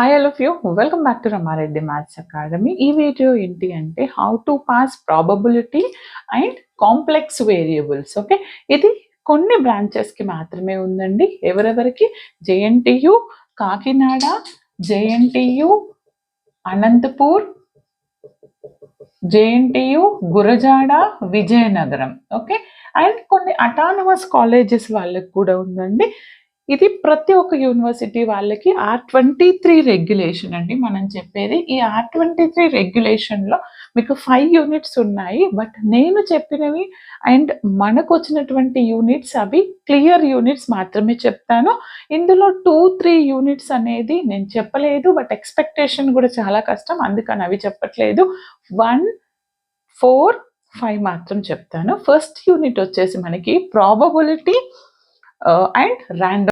Hi all of you welcome back to Rama Reddy maths academy. ఈ video ఏంటి అంటే how to pass probability and complex variables. Okay, ఇది కొన్ని బ్రాంచెస్కి మాత్రమే ఉందండి. ఎవరెవరికి? JNTU Kakinada, JNTU Anantapur, JNTU Gurajada, Vizianagaram. Okay, and కొన్ని అటానమస్ కాలేజెస్ వాళ్ళకి కూడా ఉందండి. ఇది ప్రతి ఒక్క యూనివర్సిటీ వాళ్ళకి R23 రెగ్యులేషన్ అండి మనం చెప్పేది. ఈ R23 రెగ్యులేషన్లో మీకు 5 యూనిట్స్ ఉన్నాయి. బట్ నేను చెప్పినవి అండ్ మనకు వచ్చినటువంటి యూనిట్స్ అవి క్లియర్ యూనిట్స్ మాత్రమే చెప్తాను. ఇందులో 2-3 యూనిట్స్ అనేది నేను చెప్పలేదు, బట్ ఎక్స్పెక్టేషన్ కూడా చాలా కష్టం, అందుకని అవి చెప్పట్లేదు. 1, 4, 5 మాత్రం చెప్తాను. ఫస్ట్ యూనిట్ వచ్చేసి మనకి ప్రాబబిలిటీ అండ్ ర్యాండమ్